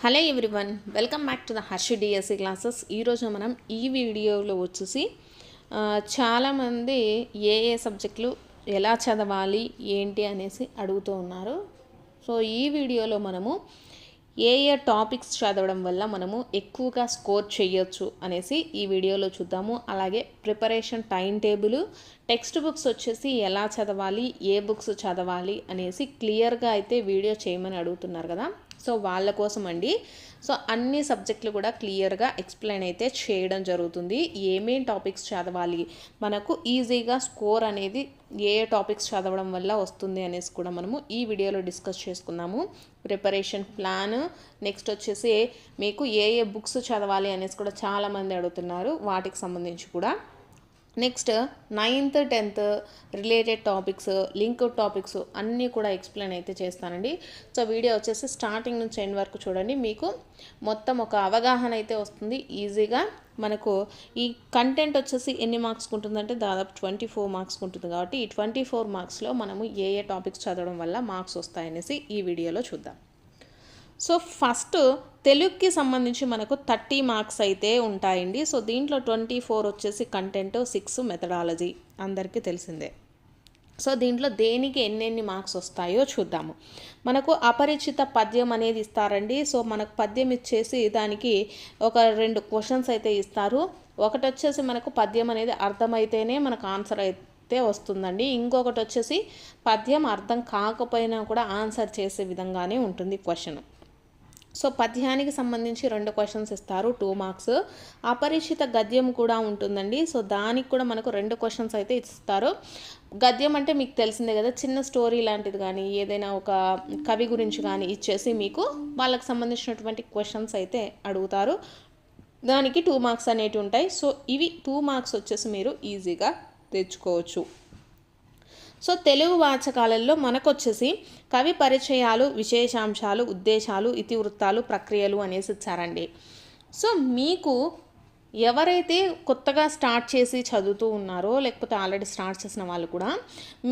Hello everyone, welcome back to the Harshi DSC classes. ఈరోజు మనం ఈ వీడియోలో వచ్చేసి చాలామంది ఏ సబ్జెక్టులు ఎలా చదవాలి ఏంటి అనేసి అడుగుతూ ఉన్నారు. సో ఈ వీడియోలో మనము ఏ టాపిక్స్ చదవడం వల్ల మనము ఎక్కువగా స్కోర్ చేయొచ్చు అనేసి ఈ వీడియోలో చూద్దాము. అలాగే preparation time table, text books వచ్చేసి ఎలా చదవాలి, ఏ బుక్స్ చదవాలి అనేసి క్లియర్గా అయితే వీడియో చేయమని అడుగుతున్నారు కదా. సో వాళ్ళ కోసం అండి. సో అన్ని సబ్జెక్టులు కూడా క్లియర్గా ఎక్స్ప్లెయిన్ అయితే చేయడం జరుగుతుంది. ఏమేం టాపిక్స్ చదవాలి, మనకు ఈజీగా స్కోర్ అనేది ఏ టాపిక్స్ చదవడం వల్ల వస్తుంది అనేసి కూడా మనము ఈ వీడియోలో డిస్కస్ చేసుకుందాము. ప్రిపరేషన్ ప్లాన్, నెక్స్ట్ వచ్చేసి మీకు ఏ బుక్స్ చదవాలి అనేసి కూడా చాలామంది అడుగుతున్నారు, వాటికి సంబంధించి కూడా. Next 9th 10th related topics, link topics అన్నీ కూడా ఎక్స్ప్లెయిన్ అయితే చేస్తానండి. సో వీడియో వచ్చేసి స్టార్టింగ్ నుంచి ఎండ్ వరకు చూడండి, మీకు మొత్తం ఒక అవగాహన అయితే వస్తుంది ఈజీగా. మనకు ఈ కంటెంట్ వచ్చేసి ఎన్ని మార్క్స్ ఉంటుందంటే దాదాపు 24 మార్క్స్ ఉంటుంది. కాబట్టి ఈ 24 మార్క్స్లో మనము ఏ టాపిక్స్ చదవడం వల్ల మార్క్స్ వస్తాయనేసి ఈ వీడియోలో చూద్దాం. సో ఫస్ట్ తెలుగుకి సంబంధించి మనకు 30 మార్క్స్ అయితే ఉంటాయండి. సో దీంట్లో 24 వచ్చేసి కంటెంట్, 6 మెథడాలజీ, అందరికీ తెలిసిందే. సో దీంట్లో దేనికి ఎన్నెన్ని మార్క్స్ వస్తాయో చూద్దాము. మనకు అపరిచిత పద్యం అనేది ఇస్తారండి. సో మనకు పద్యం ఇచ్చేసి దానికి ఒక 2 క్వశ్చన్స్ అయితే ఇస్తారు. ఒకటి వచ్చేసి మనకు పద్యం అనేది అర్థమైతేనే మనకు ఆన్సర్ అయితే వస్తుందండి. ఇంకొకటి వచ్చేసి పద్యం అర్థం కాకపోయినా కూడా ఆన్సర్ చేసే విధంగానే ఉంటుంది క్వశ్చన్. సో పద్యానికి సంబంధించి 2 క్వశ్చన్స్ ఇస్తారు, 2 మార్క్స్. అపరిచిత గద్యం కూడా ఉంటుందండి. సో దానికి కూడా మనకు 2 క్వశ్చన్స్ అయితే ఇస్తారు. గద్యం అంటే మీకు తెలిసిందే కదా, చిన్న స్టోరీ లాంటిది కానీ ఏదైనా ఒక కవి గురించి కానీ ఇచ్చేసి మీకు వాళ్ళకి సంబంధించినటువంటి క్వశ్చన్స్ అయితే అడుగుతారు. దానికి 2 మార్క్స్ అనేవి ఉంటాయి. సో ఇవి 2 మార్క్స్ వచ్చేసి మీరు ఈజీగా తెచ్చుకోవచ్చు. సో తెలుగు వాచకాలలో మనకు వచ్చేసి కవి పరిచయాలు, విశేషాంశాలు, ఉద్దేశాలు, ఇతివృత్తాలు, ప్రక్రియలు అనేసి ఇచ్చారండి. సో మీకు ఎవరైతే కొత్తగా స్టార్ట్ చేసి చదువుతూ ఉన్నారో, లేకపోతే ఆల్రెడీ స్టార్ట్ చేసిన వాళ్ళు కూడా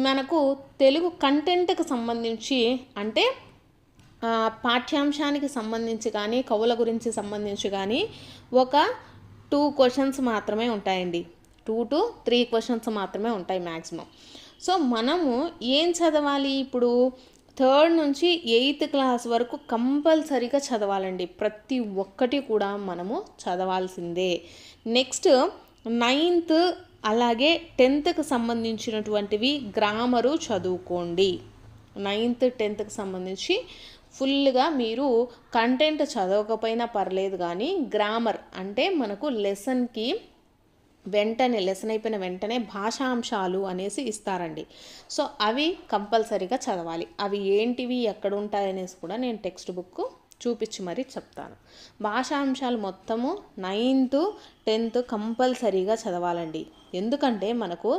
మనకు తెలుగు కంటెంట్కి సంబంధించి అంటే పాఠ్యాంశానికి సంబంధించి కానీ కవుల గురించి సంబంధించి కానీ ఒక 2 క్వశ్చన్స్ మాత్రమే ఉంటాయండి. 2 to 3 క్వశ్చన్స్ మాత్రమే ఉంటాయి మ్యాక్సిమం. సో మనము ఏం చదవాలి, ఇప్పుడు 3rd నుంచి 8th క్లాస్ వరకు కంపల్సరీగా చదవాలండి. ప్రతి ఒక్కటి కూడా మనము చదవాల్సిందే. నెక్స్ట్ 9th అలాగే 10th సంబంధించినటువంటివి గ్రామరు చదువుకోండి. 9th 10th సంబంధించి ఫుల్గా మీరు కంటెంట్ చదవకపోయినా పర్లేదు, కానీ గ్రామర్ అంటే మనకు లెసన్కి వెంటనే లెసన్ అయిపోయిన వెంటనే భాషాంశాలు అనేసి ఇస్తారండి. సో అవి కంపల్సరీగా చదవాలి. అవి ఏంటివి, ఎక్కడ ఉంటాయనేసి కూడా నేను టెక్స్ట్ బుక్ చూపించి మరీ చెప్తాను. భాషాంశాలు మొత్తము 9th 10th కంపల్సరీగా చదవాలండి. ఎందుకంటే మనకు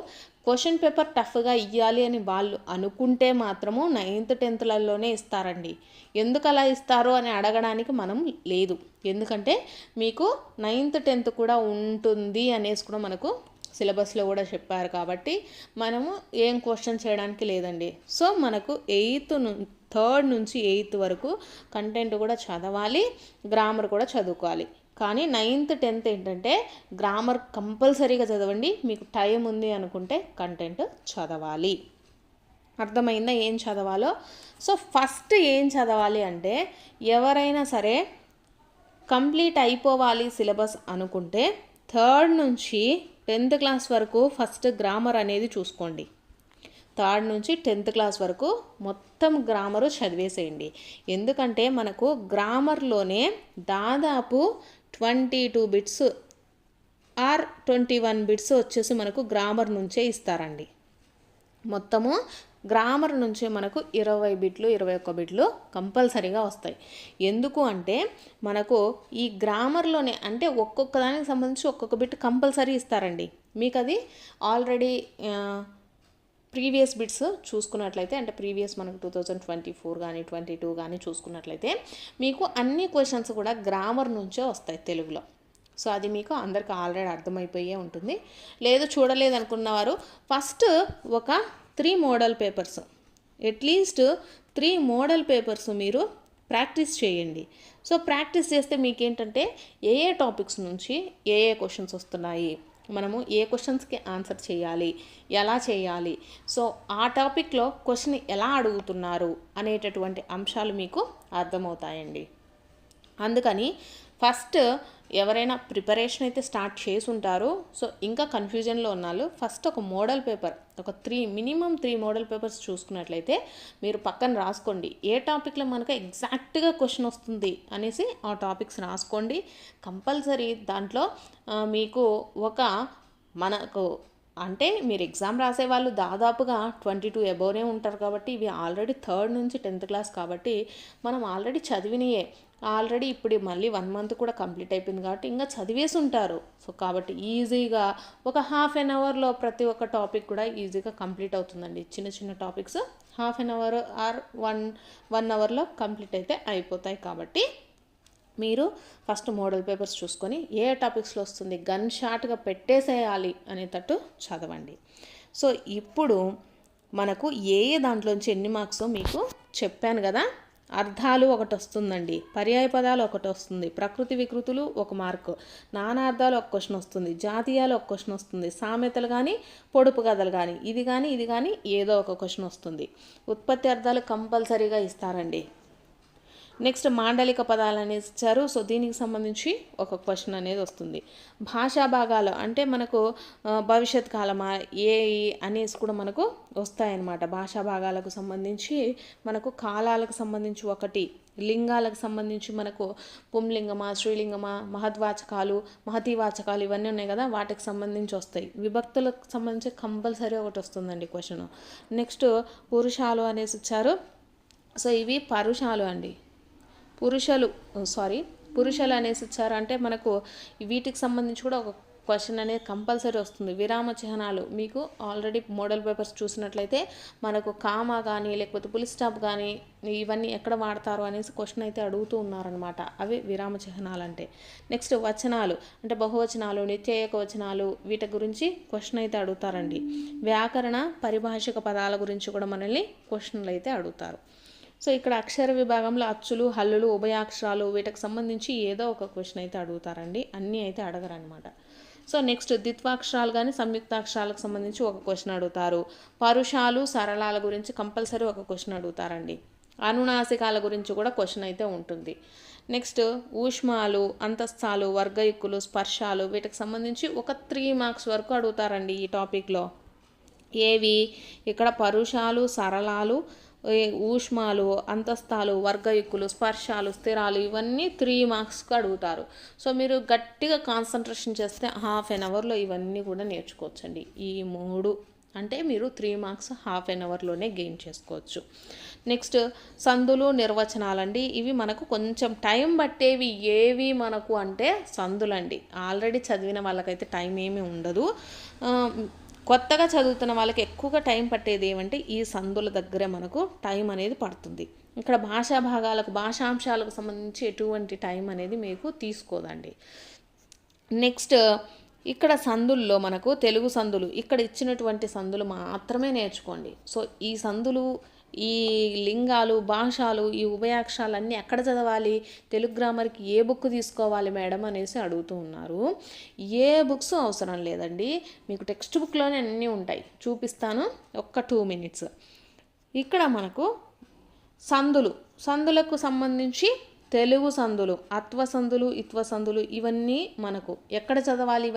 క్వశ్చన్ పేపర్ టఫ్గా ఇవ్వాలి అని వాళ్ళు అనుకుంటే మాత్రము 9th 10thలలోనే ఇస్తారండి. ఎందుకు అలా ఇస్తారు అని అడగడానికి మనం లేదు. ఎందుకంటే మీకు 9th 10th కూడా ఉంటుంది అనేసి కూడా మనకు సిలబస్లో కూడా చెప్పారు. కాబట్టి మనము ఏం క్వశ్చన్ చేయడానికి లేదండి. సో మనకు 3rd నుంచి 8th వరకు కంటెంట్ కూడా చదవాలి, గ్రామర్ కూడా చదువుకోవాలి. కానీ 9th 10th ఏంటంటే గ్రామర్ కంపల్సరీగా చదవండి. మీకు టైం ఉంది అనుకుంటే కంటెంట్ చదవాలి. అర్థమైందా ఏం చదవాలో? సో ఫస్ట్ ఏం చదవాలి అంటే, ఎవరైనా సరే కంప్లీట్ అయిపోవాలి సిలబస్ అనుకుంటే 3rd నుంచి 10th క్లాస్ వరకు ఫస్ట్ గ్రామర్ అనేది చూసుకోండి. 3rd నుంచి 10th క్లాస్ వరకు మొత్తం గ్రామరు చదివేసేయండి. ఎందుకంటే మనకు గ్రామర్లోనే దాదాపు 22 బిట్స్ ఆర్ 21 బిట్స్ వచ్చేసి మనకు గ్రామర్ నుంచే ఇస్తారండి. మొత్తము గ్రామర్ నుంచి మనకు 20 బిట్లు 21 బిట్లు కంపల్సరీగా వస్తాయి. ఎందుకు అంటే మనకు ఈ గ్రామర్లోనే అంటే ఒక్కొక్క దానికి సంబంధించి ఒక్కొక్క బిట్ కంపల్సరీ ఇస్తారండి. మీకు అది ఆల్రెడీ ప్రీవియస్ బిట్స్ చూసుకున్నట్లయితే, అంటే ప్రీవియస్ మనకు 2024 కానీ 22 కానీ చూసుకున్నట్లయితే మీకు అన్ని క్వశ్చన్స్ కూడా గ్రామర్ నుంచే వస్తాయి తెలుగులో. సో అది మీకు అందరికీ ఆల్రెడీ అర్థమైపోయే ఉంటుంది. లేదు చూడలేదు అనుకున్నవారు ఫస్ట్ ఒక 3 model papers, at least 3 model papers మీరు ప్రాక్టీస్ చేయండి. సో ప్రాక్టీస్ చేస్తే మీకేంటంటే ఏ ఏ టాపిక్స్ నుంచి ఏ ఏ క్వశ్చన్స్ వస్తున్నాయి, మనము ఏ క్వశ్చన్స్కి ఆన్సర్ చేయాలి, ఎలా చేయాలి, సో ఆ టాపిక్లో క్వశ్చన్ ఎలా అడుగుతున్నారు అనేటటువంటి అంశాలు మీకు అర్థమవుతాయండి. అందుకని ఫస్ట్ ఎవరైనా ప్రిపరేషన్ అయితే స్టార్ట్ చేసి ఉంటారో, సో ఇంకా కన్ఫ్యూజన్లో ఉన్నాళ్ళు, ఫస్ట్ ఒక మోడల్ పేపర్, ఒక మినిమం 3 మోడల్ పేపర్స్ చూసుకున్నట్లయితే మీరు పక్కన రాసుకోండి. ఏ టాపిక్లో మనకు ఎగ్జాక్ట్గా క్వశ్చన్ వస్తుంది అనేసి ఆ టాపిక్స్ రాసుకోండి. కంపల్సరీ దాంట్లో మీకు మనకు అంటే మీరు ఎగ్జామ్ రాసే వాళ్ళు దాదాపుగా 22 అబోవ్నే ఉంటారు కాబట్టి ఇవి ఆల్రెడీ 3rd నుంచి 10th క్లాస్ కాబట్టి మనం ఆల్రెడీ చదివినయే. ఆల్రెడీ ఇప్పుడు మళ్ళీ 1 మంత్ కూడా కంప్లీట్ అయిపోయింది కాబట్టి ఇంకా చదివేసి ఉంటారు. సో కాబట్టి ఈజీగా ఒక హాఫ్ అన్ అవర్లో ప్రతి ఒక్క టాపిక్ కూడా ఈజీగా కంప్లీట్ అవుతుందండి. చిన్న చిన్న topics half an hour or 1 అవర్లో కంప్లీట్ అయితే అయిపోతాయి. కాబట్టి మీరు ఫస్ట్ మోడల్ పేపర్స్ చూసుకొని ఏ టాపిక్స్లో వస్తుంది గన్ షాట్గా పెట్టేసేయాలి అనేటట్టు చదవండి. సో ఇప్పుడు మనకు ఏ దాంట్లోంచి ఎన్ని మార్క్సో మీకు చెప్పాను కదా. అర్థాలు ఒకటి వస్తుందండి, పర్యాయ పదాలు ఒకటి వస్తుంది, ప్రకృతి వికృతులు 1 మార్కు, నానార్థాలు 1 క్వశ్చన్ వస్తుంది, జాతీయాలు 1 క్వశ్చన్ వస్తుంది, సామెతలు కానీ పొడుపు కథలు కానీ ఇది కానీ ఏదో ఒక క్వశ్చన్ వస్తుంది. ఉత్పత్తి అర్థాలు కంపల్సరీగా ఇస్తారండి. నెక్స్ట్ మాండలిక పదాలు అనేసి ఇచ్చారు. సో దీనికి సంబంధించి ఒక క్వశ్చన్ అనేది వస్తుంది. భాషా భాగాలు అంటే మనకు భవిష్యత్ కాలమా అనేసి కూడా మనకు వస్తాయన్నమాట. భాషా భాగాలకు సంబంధించి మనకు కాలాలకు సంబంధించి ఒకటి, లింగాలకు సంబంధించి మనకు పుంలింగమా స్త్రీలింగమా మహద్వాచకాలు మహతీవాచకాలు ఇవన్నీ ఉన్నాయి కదా, వాటికి సంబంధించి వస్తాయి. విభక్తులకు సంబంధించి కంపల్సరీ ఒకటి వస్తుందండి క్వశ్చన్. నెక్స్ట్ పురుషాలు అనేసి ఇచ్చారు. సో ఇవి పరుషాలు అండి, పురుషులు అనేసి ఇచ్చారు. అంటే మనకు వీటికి సంబంధించి కూడా ఒక క్వశ్చన్ అనేది కంపల్సరీ వస్తుంది. విరామ చిహ్నాలు మీకు ఆల్రెడీ మోడల్ పేపర్స్ చూసినట్లయితే మనకు కామా కానీ లేకపోతే పులి స్టాప్ కానీ ఇవన్నీ ఎక్కడ వాడతారు అనేసి క్వశ్చన్ అయితే అడుగుతూ ఉన్నారనమాట. అవి విరామ చిహ్నాలు అంటే. నెక్స్ట్ వచనాలు అంటే బహువచనాలు నిత్య ఏకవచనాలు వీటి గురించి క్వశ్చన్ అయితే అడుగుతారండి. వ్యాకరణ పరిభాషిక పదాల గురించి కూడా మనల్ని క్వశ్చన్లు అయితే అడుగుతారు. సో ఇక్కడ అక్షర విభాగంలో అచ్చులు హల్లులు ఉభయాక్షరాలు వీటికి సంబంధించి ఏదో ఒక క్వశ్చన్ అయితే అడుగుతారండి, అన్నీ అయితే అడగరనమాట. సో నెక్స్ట్ ద్విత్వాక్షరాలు కానీ సంయుక్తాక్షరాలకు సంబంధించి ఒక క్వశ్చన్ అడుగుతారు. పరుషాలు సరళాల గురించి కంపల్సరీ ఒక క్వశ్చన్ అడుగుతారండి. అనునాసికాల గురించి కూడా క్వశ్చన్ అయితే ఉంటుంది. నెక్స్ట్ ఊష్మాలు అంతస్థాలు వర్గయుక్కులు స్పర్శాలు వీటికి సంబంధించి ఒక 3 మార్క్స్ వరకు అడుగుతారండి ఈ టాపిక్లో. ఏవి ఇక్కడ పరుషాలు సరళాలు ఊష్మాలు అంతస్థాలు వర్గయుక్కులు స్పర్శాలు స్థిరాలు ఇవన్నీ 3 మార్క్స్కి అడుగుతారు. సో మీరు గట్టిగా కాన్సన్ట్రేషన్ చేస్తే హాఫ్ అన్ అవర్లో ఇవన్నీ కూడా నేర్చుకోవచ్చండి. ఈ 3 అంటే మీరు 3 మార్క్స్ హాఫ్ అన్ అవర్లోనే గెయిన్ చేసుకోవచ్చు. నెక్స్ట్ సందులు నిర్వచనాలండి. ఇవి మనకు కొంచెం టైం పట్టేవి. ఏవి మనకు అంటే సందులండి. ఆల్రెడీ చదివిన వాళ్ళకైతే టైం ఏమీ ఉండదు. కొత్తగా చదువుతున్న వాళ్ళకి ఎక్కువగా టైం పట్టేది ఏమంటే ఈ సందుల దగ్గరే మనకు టైం అనేది పడుతుంది. ఇక్కడ భాషా భాగాలకు భాషాంశాలకు సంబంధించి ఎటువంటి టైం అనేది మీకు తీసుకోదండి. నెక్స్ట్ ఇక్కడ సందుల్లో మనకు తెలుగు సందులు ఇక్కడ ఇచ్చినటువంటి సందులు మాత్రమే నేర్చుకోండి. సో ఈ సందులు ఈ లింగాలు భాషలు ఈ ఉభయాక్షరాలు అన్నీ ఎక్కడ చదవాలి, తెలుగు గ్రామర్కి ఏ బుక్ తీసుకోవాలి మేడం అనేసి అడుగుతూ ఉన్నారు. ఏ బుక్స్ అవసరం లేదండి, మీకు టెక్స్ట్ బుక్లోనే అన్నీ ఉంటాయి. చూపిస్తాను ఒక్క 2 మినిట్స్. ఇక్కడ మనకు సందులకు సంబంధించి తెలుగు సందులు అత్వ సందులు ఇత్వ సందులు ఇవన్నీ మనకు ఎక్కడ చదవాలి,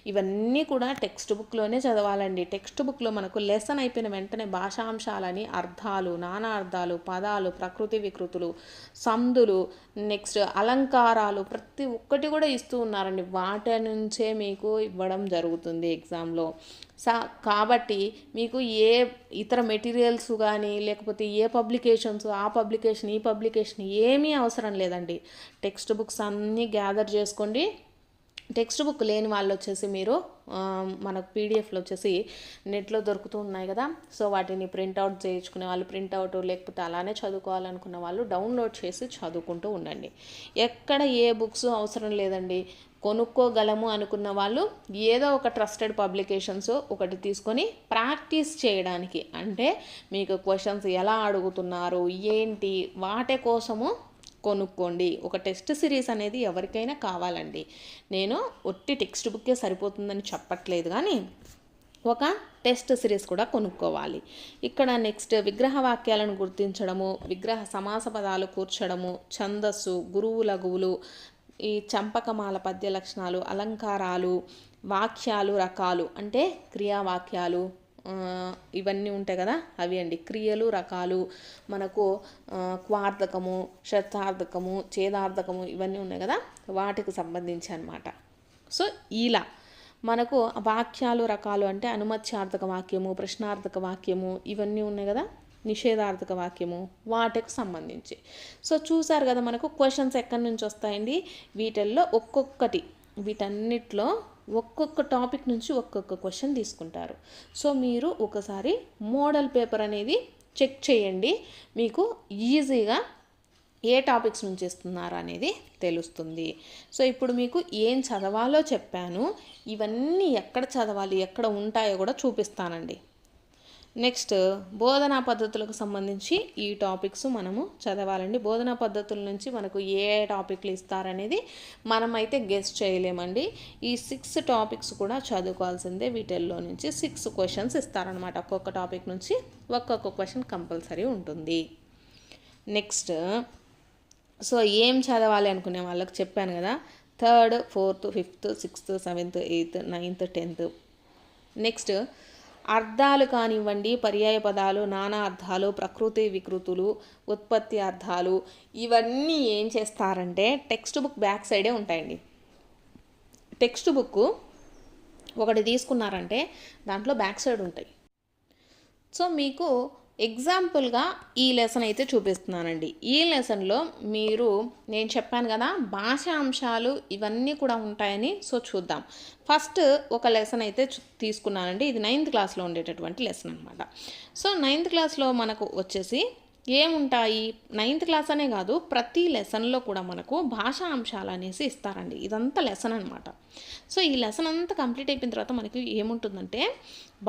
ఇవన్నీ కూడా టెక్స్ట్ బుక్లోనే చదవాలండి. టెక్స్ట్ బుక్లో మనకు లెసన్ అయిపోయిన వెంటనే భాషాంశాలని అర్థాలు నానా అర్థాలు పదాలు ప్రకృతి వికృతులు సందులు నెక్స్ట్ అలంకారాలు ప్రతి ఒక్కటి కూడా ఇస్తూ ఉన్నారండి. వాటి నుంచే మీకు ఇవ్వడం జరుగుతుంది ఎగ్జామ్లో. కాబట్టి మీకు ఏ ఇతర మెటీరియల్స్ కానీ లేకపోతే ఏ పబ్లికేషన్స్ ఆ పబ్లికేషన్ ఈ పబ్లికేషన్ ఏమీ అవసరం లేదండి. టెక్స్ట్ బుక్స్ అన్నీ గ్యాదర్ చేసుకోండి. టెక్స్ట్ బుక్ లేని వాళ్ళు వచ్చేసి మీరు మనకు పీడిఎఫ్లో వచ్చేసి నెట్లో దొరుకుతూ ఉన్నాయి కదా, సో వాటిని ప్రింట్అవుట్ చేయించుకునే వాళ్ళు ప్రింట్అవుట్, లేకపోతే అలానే చదువుకోవాలనుకున్న వాళ్ళు డౌన్లోడ్ చేసి చదువుకుంటూ ఉండండి. ఎక్కడ ఏ బుక్స్ అవసరం లేదండి. కొనుక్కోగలము అనుకున్న వాళ్ళు ఏదో ఒక ట్రస్టెడ్ పబ్లికేషన్స్ ఒకటి తీసుకొని ప్రాక్టీస్ చేయడానికి, అంటే మీకు క్వశ్చన్స్ ఎలా అడుగుతున్నారు ఏంటి వాటి కోసము కొనుక్కోండి. ఒక టెస్ట్ సిరీస్ అనేది ఎవరికైనా కావాలండి. నేను ఒట్టి టెక్స్ట్ బుక్కే సరిపోతుందని చెప్పట్లేదు, కానీ ఒక టెస్ట్ సిరీస్ కూడా కొనుక్కోవాలి. ఇక్కడ నెక్స్ట్ విగ్రహ వాక్యాలను గుర్తించడము, విగ్రహ సమాస పదాలు కూర్చడము, ఛందస్సు, గురువు లఘువులు, ఈ చంపకమాల పద్య లక్షణాలు, అలంకారాలు, వాక్యాలు రకాలు అంటే క్రియావాక్యాలు ఇవన్నీ ఉంటాయి కదా, అవి అండి క్రియలు రకాలు. మనకు క్వార్థకము, షష్ఠార్థకము, ఛేదార్థకము ఇవన్నీ ఉన్నాయి కదా, వాటికి సంబంధించి అనమాట. సో ఇలా మనకు వాక్యాలు రకాలు అంటే అనుమత్యార్థక వాక్యము, ప్రశ్నార్థక వాక్యము ఇవన్నీ ఉన్నాయి కదా, నిషేధార్థక వాక్యము వాటికి సంబంధించి. సో చూసారు కదా మనకు క్వశ్చన్స్ ఎక్కడి నుంచి వస్తాయండి. వీటిల్లో ఒక్కొక్కటి, వీటన్నిటిలో ఒక్కొక్క టాపిక్ నుంచి ఒక్కొక్క క్వశ్చన్ తీసుకుంటారు. సో మీరు ఒకసారి మోడల్ పేపర్ అనేది చెక్ చేయండి, మీకు ఈజీగా ఏ టాపిక్స్ నుంచి ఇస్తున్నారు అనేది తెలుస్తుంది. సో ఇప్పుడు మీకు ఏం చదవాలో చెప్పాను, ఇవన్నీ ఎక్కడ చదవాలి ఎక్కడ ఉంటాయో కూడా చూపిస్తానండి. నెక్స్ట్ బోధనా పద్ధతులకు సంబంధించి ఈ టాపిక్స్ మనము చదవాలండి. బోధనా పద్ధతుల నుంచి మనకు ఏ టాపిక్లు ఇస్తారనేది మనమైతే గెస్ చేయలేమండి. ఈ 6 టాపిక్స్ కూడా చదువుకోవాల్సిందే. వీటిల్లో నుంచి 6 క్వశ్చన్స్ ఇస్తారనమాట. ఒక్కొక్క టాపిక్ నుంచి ఒక్కొక్క క్వశ్చన్ కంపల్సరీ ఉంటుంది. నెక్స్ట్ సో ఏం చదవాలి అనుకునే వాళ్ళకి చెప్పాను కదా, 3rd, 4th, 5th, 6th, 7th, 8th, 9th, 10th. Next అర్థాలు కానివ్వండి, పర్యాయ పదాలు, నానా అర్థాలు, ప్రకృతి వికృతులు, ఉత్పత్తి అర్థాలు ఇవన్నీ ఏం చేస్తారంటే టెక్స్ట్ బుక్ బ్యాక్ సైడే ఉంటాయండి. టెక్స్ట్ బుక్ ఒకటి తీసుకున్నారంటే దాంట్లో బ్యాక్ సైడ్ ఉంటాయి. సో మీకు ఎగ్జాంపుల్గా ఈ లెసన్ అయితే చూపిస్తున్నానండి. ఈ లెసన్లో మీరు నేను చెప్పాను కదా భాషా అంశాలు ఇవన్నీ కూడా ఉంటాయని. సో చూద్దాం. ఫస్ట్ ఒక లెసన్ అయితే తీసుకున్నానండి. ఇది 9th క్లాస్లో ఉండేటటువంటి లెసన్ అనమాట. సో 9th క్లాస్లో మనకు వచ్చేసి ఏముంటాయి, 9th క్లాస్ అనే కాదు ప్రతి లెసన్లో కూడా మనకు భాషా అంశాలు అనేసి ఇస్తారండి. ఇదంతా లెసన్ అనమాట. సో ఈ లెసన్ అంతా కంప్లీట్ అయిపోయిన తర్వాత మనకి ఏముంటుందంటే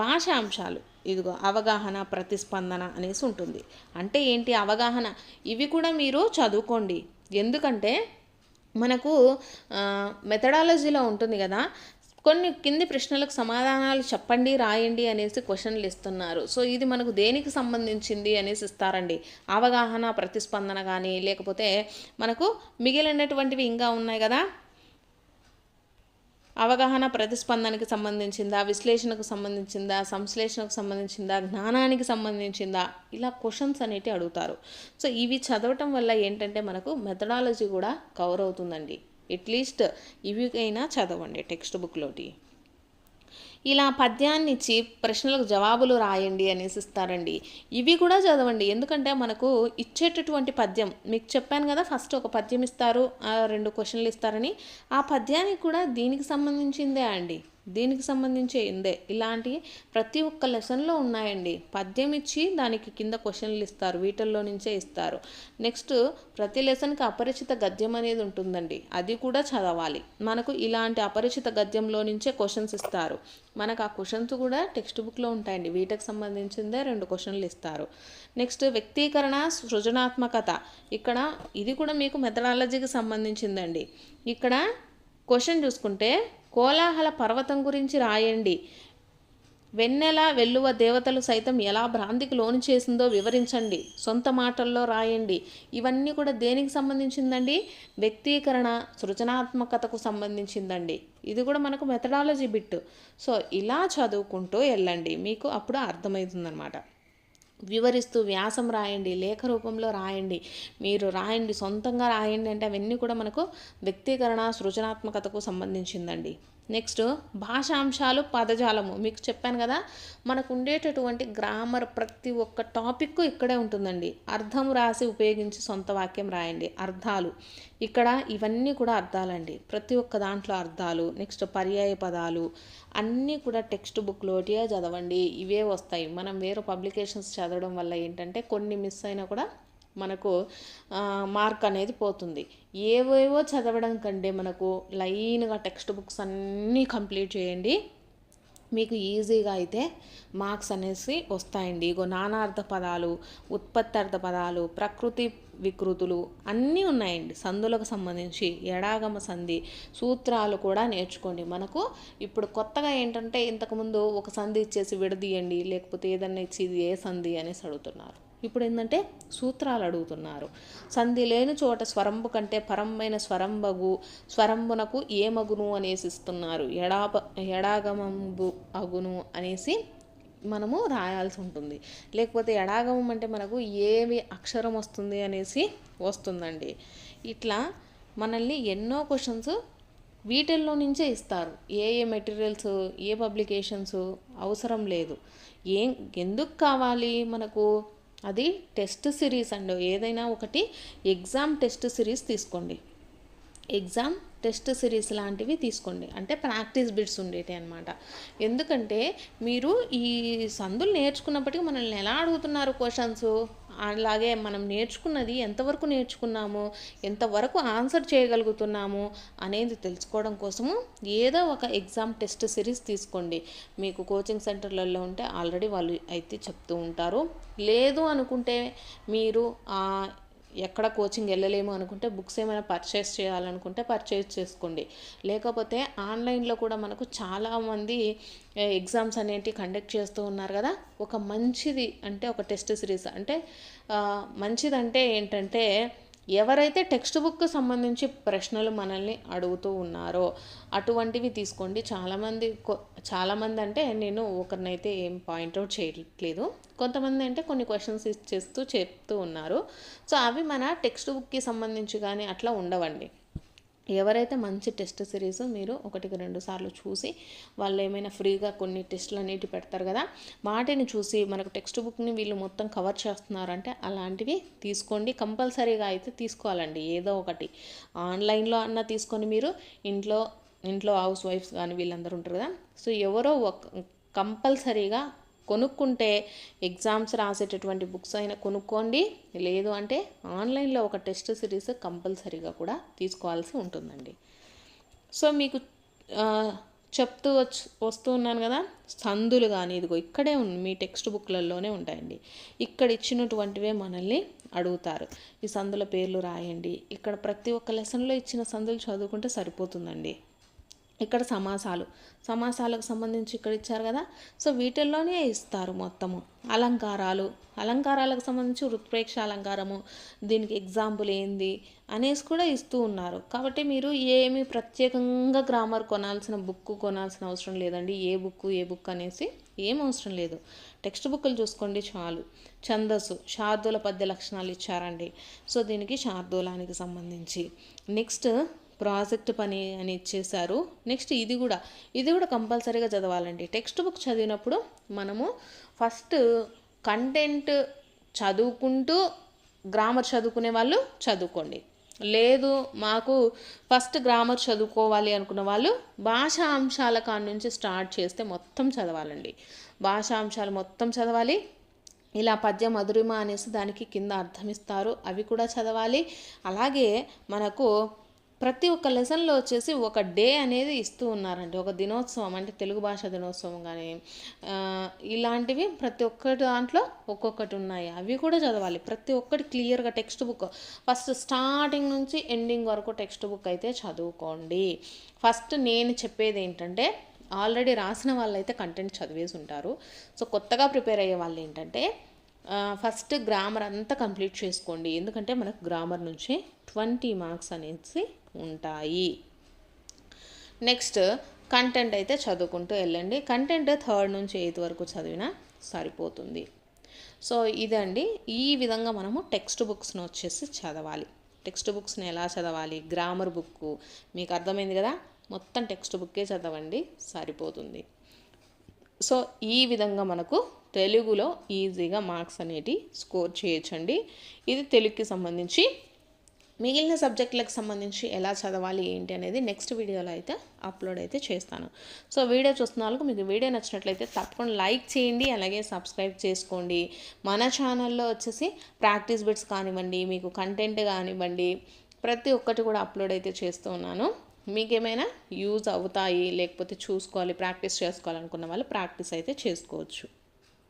భాషా అంశాలు, ఇదిగో అవగాహన, ప్రతిస్పందన అనేసి ఉంటుంది. అంటే ఏంటి అవగాహన, ఇవి కూడా మీరు చదువుకోండి. ఎందుకంటే మనకు మెథడాలజీలో ఉంటుంది కదా, కొన్ని కింది ప్రశ్నలకు సమాధానాలు చెప్పండి రాయండి అనేసి క్వశ్చన్లు ఇస్తున్నారు. సో ఇది మనకు దేనికి సంబంధించింది అనేసి ఇస్తారండి. అవగాహన, ప్రతిస్పందన కానీ లేకపోతే మనకు మిగిలినటువంటివి ఇంకా ఉన్నాయి కదా, అవగాహన ప్రతిస్పందనకి సంబంధించిందా, విశ్లేషణకు సంబంధించిందా, సంశ్లేషణకు సంబంధించిందా, జ్ఞానానికి సంబంధించిందా, ఇలా క్వశ్చన్స్ అనేవి అడుగుతారు. సో ఇవి చదవటం వల్ల ఏంటంటే మనకు మెథడాలజీ కూడా కవర్ అవుతుందండి. అట్లీస్ట్ ఇవికైనా చదవండి టెక్స్ట్ బుక్లోటి. ఇలా పద్యాన్ని ఇచ్చి ప్రశ్నలకు జవాబులు రాయండి అనేసి ఇస్తారండి. ఇవి కూడా చదవండి. ఎందుకంటే మనకు ఇచ్చేటటువంటి పద్యం మీకు చెప్పాను కదా, ఫస్ట్ ఒక పద్యం ఇస్తారు, 2 క్వశ్చన్లు ఇస్తారని. ఆ పద్యానికి కూడా దీనికి సంబంధించిందే అండి, దీనికి సంబంధించి ఏందే. ఇలాంటి ప్రతి ఒక్క లెసన్లో ఉన్నాయండి. పద్యం ఇచ్చి దానికి కింద క్వశ్చన్లు ఇస్తారు, వీటిల్లో నుంచే ఇస్తారు. నెక్స్ట్ ప్రతి లెసన్కి అపరిచిత గద్యం అనేది ఉంటుందండి, అది కూడా చదవాలి. మనకు ఇలాంటి అపరిచిత గద్యంలో నుంచే క్వశ్చన్స్ ఇస్తారు. మనకు ఆ క్వశ్చన్స్ కూడా టెక్స్ట్ బుక్లో ఉంటాయండి. వీటికి సంబంధించిందే 2 క్వశ్చన్లు ఇస్తారు. నెక్స్ట్ వ్యక్తీకరణ, సృజనాత్మకత, ఇక్కడ ఇది కూడా మీకు మెథడాలజీకి సంబంధించిందండి. ఇక్కడ క్వశ్చన్ చూసుకుంటే కోలాహల పర్వతం గురించి రాయండి, వెన్నెల వెల్లువ దేవతలు సైతం ఎలా భ్రాంతికి లోను చేసిందో వివరించండి, సొంత మాటల్లో రాయండి. ఇవన్నీ కూడా దేనికి సంబంధించిందండి, వ్యక్తీకరణ, సృజనాత్మకతకు సంబంధించిందండి. ఇది కూడా మనకు మెథడాలజీ బిట్. సో ఇలా చదువుకుంటూ వెళ్ళండి, మీకు అప్పుడు అర్థమవుతుందన్నమాట. వివరిస్తూ వ్యాసం రాయండి, లేఖ రూపంలో రాయండి, మీరు రాయండి, సొంతంగా రాయండి. అంటే అవన్నీ కూడా మనకు వ్యక్తీకరణ, సృజనాత్మకతకు సంబంధించిందండి. నెక్స్ట్ భాషాంశాలు, పదజాలము. మీకు చెప్పాను కదా, మనకు ఉండేటటువంటి గ్రామర్ ప్రతి ఒక్క టాపిక్ ఇక్కడే ఉంటుందండి. అర్థం రాసి ఉపయోగించి సొంత వాక్యం రాయండి. అర్థాలు ఇక్కడ ఇవన్నీ కూడా అర్థాలండి. ప్రతి ఒక్క దాంట్లో అర్థాలు. నెక్స్ట్ పర్యాయ పదాలు అన్నీ కూడా టెక్స్ట్ బుక్లోటియే చదవండి. ఇవే వస్తాయి. మనం వేరే పబ్లికేషన్స్ చదవడం వల్ల ఏంటంటే కొన్ని మిస్ అయినా కూడా మనకు మార్క్ అనేది పోతుంది. ఏవేవో చదవడం కంటే మనకు లైన్గా టెక్స్ట్ బుక్స్ అన్నీ కంప్లీట్ చేయండి. మీకు ఈజీగా అయితే మార్క్స్ అనేసి వస్తాయండి. ఇగో నానార్థ పదాలు, ఉత్పత్తార్థ పదాలు, ప్రకృతి వికృతులు అన్నీ ఉన్నాయండి. సందులకు సంబంధించి ఎడాగమ సంధి సూత్రాలు కూడా నేర్చుకోండి. మనకు ఇప్పుడు కొత్తగా ఏంటంటే ఇంతకుముందు ఒక సంధి ఇచ్చేసి విడదీయండి, లేకపోతే ఏదన్నా ఇచ్చి ఇది ఏ సంధి అనేసి అడుగుతున్నారు. ఇప్పుడు ఏంటంటే సూత్రాలు అడుగుతున్నారు. సంధి లేని చోట స్వరంబు కంటే పరంబైన స్వరంబగు స్వరంబునకు ఏమగును అనేసి ఇస్తున్నారు. ఎడాగమంబు అగును అనేసి మనము రాయాల్సి ఉంటుంది. లేకపోతే ఎడాగమం అంటే మనకు ఏమి అక్షరం వస్తుంది అనేసి వస్తుందండి. ఇట్లా మనల్ని ఎన్నో క్వశ్చన్స్ వీటిల్లో నుంచే ఇస్తారు. ఏ మెటీరియల్స్, ఏ పబ్లికేషన్స్ అవసరం లేదు. ఎందుకు కావాలి మనకు? అది టెస్ట్ సిరీస్ అండి. ఏదైనా ఒకటి ఎగ్జామ్ టెస్ట్ సిరీస్ తీసుకోండి. ఎగ్జామ్ టెస్ట్ సిరీస్ లాంటివి తీసుకోండి. అంటే ప్రాక్టీస్ బిట్స్ ఉండేవి అనమాట. ఎందుకంటే మీరు ఈ సందులు నేర్చుకున్నప్పటికీ మనల్ని ఎలా అడుగుతున్నారు క్వశ్చన్స్, అలాగే మనం నేర్చుకున్నది ఎంతవరకు నేర్చుకున్నాము, ఎంతవరకు ఆన్సర్ చేయగలుగుతున్నాము అనేది తెలుసుకోవడం కోసము ఏదో ఒక ఎగ్జామ్ టెస్ట్ సిరీస్ తీసుకోండి. మీకు కోచింగ్ సెంటర్లలో ఉంటే ఆల్రెడీ వాళ్ళు అయితే చెప్తూ ఉంటారు. లేదు అనుకుంటే మీరు ఎక్కడ కోచింగ్ వెళ్ళలేము అనుకుంటే బుక్స్ ఏమైనా పర్చేస్ చేయాలనుకుంటే పర్చేస్ చేసుకోండి. లేకపోతే ఆన్లైన్లో కూడా మనకు చాలామంది ఎగ్జామ్స్ అనేటివి కండక్ట్ చేస్తూ ఉన్నారు కదా. ఒక మంచిది అంటే ఒక టెస్ట్ సిరీస్ అంటే మంచిదంటే ఏంటంటే ఎవరైతే టెక్స్ట్ బుక్కి సంబంధించి ప్రశ్నలు మనల్ని అడుగుతూ ఉన్నారో అటువంటివి తీసుకోండి. చాలామంది అంటే నేను ఒకరినైతే ఏం పాయింట్అవుట్ చేయట్లేదు, కొంతమంది అంటే కొన్ని క్వశ్చన్స్ ఇచ్చేస్తూ చెప్తూ ఉన్నారు. సో అవి మన టెక్స్ట్ బుక్కి సంబంధించి కానీ అట్లా ఉండవండి. ఎవరైతే మంచి టెస్ట్ సిరీస్ మీరు 1-2 సార్లు చూసి వాళ్ళు ఏమైనా ఫ్రీగా కొన్ని టెస్టులు అనేటివి పెడతారు కదా, వాటిని చూసి మనకు టెక్స్ట్ బుక్ని వీళ్ళు మొత్తం కవర్ చేస్తున్నారంటే అలాంటివి తీసుకోండి. కంపల్సరీగా అయితే తీసుకోవాలండి. ఏదో ఒకటి ఆన్లైన్లో అన్న తీసుకొని మీరు ఇంట్లో హౌస్ వైఫ్స్ కానీ వీళ్ళందరూ ఉంటారు కదా, సో ఎవరో కంపల్సరీగా కొనుక్కుంటే ఎగ్జామ్స్ రాసేటటువంటి బుక్స్ అయినా కొనుక్కోండి. లేదు అంటే ఆన్లైన్లో ఒక టెస్ట్ సిరీస్ కంపల్సరీగా కూడా తీసుకోవాల్సి ఉంటుందండి. సో మీకు చెప్తూ వస్తూ ఉన్నాను కదా, సందులు కానీ ఇదిగో ఇక్కడే ఉంది, మీ టెక్స్ట్ బుక్లలోనే ఉంటాయండి. ఇక్కడ ఇచ్చినటువంటివే మనల్ని అడుగుతారు. ఈ సందుల పేర్లు రాయండి. ఇక్కడ ప్రతి ఒక్క లెసన్లో ఇచ్చిన సందులు చదువుకుంటే సరిపోతుందండి. ఇక్కడ సమాసాలకు సంబంధించి ఇక్కడ ఇచ్చారు కదా, సో వీటిల్లోనే ఇస్తారు మొత్తము. అలంకారాలకు సంబంధించి ఉత్ప్రేక్ష అలంకారము, దీనికి ఎగ్జాంపుల్ ఏంది అనేసి కూడా ఇస్తూ ఉన్నారు. కాబట్టి మీరు ఏమి ప్రత్యేకంగా గ్రామర్ కొనాల్సిన అవసరం లేదండి. ఏ బుక్ అనేసి ఏం అవసరం లేదు. టెక్స్ట్ బుక్లు చూసుకోండి చాలు. ఛందస్సు, శార్దూల పద్య లక్షణాలు ఇచ్చారండి. సో దీనికి శార్దూలానికి సంబంధించి నెక్స్ట్ ప్రాజెక్ట్ పని అని ఇచ్చేశారు. నెక్స్ట్ ఇది కూడా కంపల్సరీగా చదవాలండి. టెక్స్ట్ బుక్ చదివినప్పుడు మనము ఫస్ట్ కంటెంట్ చదువుకుంటూ గ్రామర్ చదువుకునే వాళ్ళు చదువుకోండి. లేదు మాకు ఫస్ట్ గ్రామర్ చదువుకోవాలి అనుకున్న వాళ్ళు భాషా అంశాల కాడ నుంచి స్టార్ట్ చేస్తే మొత్తం చదవాలండి. భాషా అంశాలు మొత్తం చదవాలి. ఇలా పద్య మధురిమ అనేసి దానికి కింద అర్థం ఇస్తారు, అవి కూడా చదవాలి. అలాగే మనకు ప్రతి ఒక్క లెసన్లో వచ్చేసి ఒక డే అనేది ఇస్తూ ఉన్నారండి. ఒక దినోత్సవం అంటే తెలుగు భాష దినోత్సవం కానీ ఇలాంటివి ప్రతి ఒక్కటి దాంట్లో ఒక్కొక్కటి ఉన్నాయి, అవి కూడా చదవాలి. ప్రతి ఒక్కటి క్లియర్గా టెక్స్ట్ బుక్ ఫస్ట్ స్టార్టింగ్ నుంచి ఎండింగ్ వరకు టెక్స్ట్ బుక్ అయితే చదువుకోండి. ఫస్ట్ నేను చెప్పేది ఏంటంటే ఆల్రెడీ రాసిన వాళ్ళైతే కంటెంట్ చదివేసి ఉంటారు. సో కొత్తగా ప్రిపేర్ అయ్యే వాళ్ళు ఏంటంటే ఫస్ట్ గ్రామర్ అంతా కంప్లీట్ చేసుకోండి. ఎందుకంటే మనకు గ్రామర్ నుంచి 20 మార్క్స్ అనేసి ఉంటాయి. నెక్స్ట్ కంటెంట్ అయితే చదువుకుంటూ వెళ్ళండి. కంటెంట్ 3rd నుంచి 8th వరకు చదివినా సరిపోతుంది. సో ఇదండి, ఈ విధంగా మనము టెక్స్ట్ బుక్స్ని వచ్చేసి చదవాలి. టెక్స్ట్ బుక్స్ని ఎలా చదవాలి, గ్రామర్ బుక్ మీకు అర్థమైంది కదా. మొత్తం టెక్స్ట్ బుక్కే చదవండి, సరిపోతుంది. సో ఈ విధంగా మనకు తెలుగులో ఈజీగా మార్క్స్ అనేటివి స్కోర్ చేయొచ్చండి. ఇది తెలుగుకి సంబంధించి. మిగిలిన సబ్జెక్టులకు సంబంధించి ఎలా చదవాలి ఏంటి అనేది నెక్స్ట్ వీడియోలో అయితే అప్లోడ్ అయితే చేస్తాను. సో వీడియో చూస్తున్న వాళ్ళకు మీకు వీడియో నచ్చినట్లయితే తప్పకుండా లైక్ చేయండి, అలాగే సబ్స్క్రైబ్ చేసుకోండి. మన ఛానల్లో వచ్చేసి ప్రాక్టీస్ బిట్స్ కానివ్వండి, మీకు కంటెంట్ కానివ్వండి, ప్రతి ఒక్కటి కూడా అప్లోడ్ అయితే చేస్తూ ఉన్నాను. మీకు ఏమైనా యూజ్ అవుతాయి, లేకపోతే చూసుకోవాలి, ప్రాక్టీస్ చేసుకోవాలనుకున్న వాళ్ళు ప్రాక్టీస్ అయితే చేసుకోవచ్చు.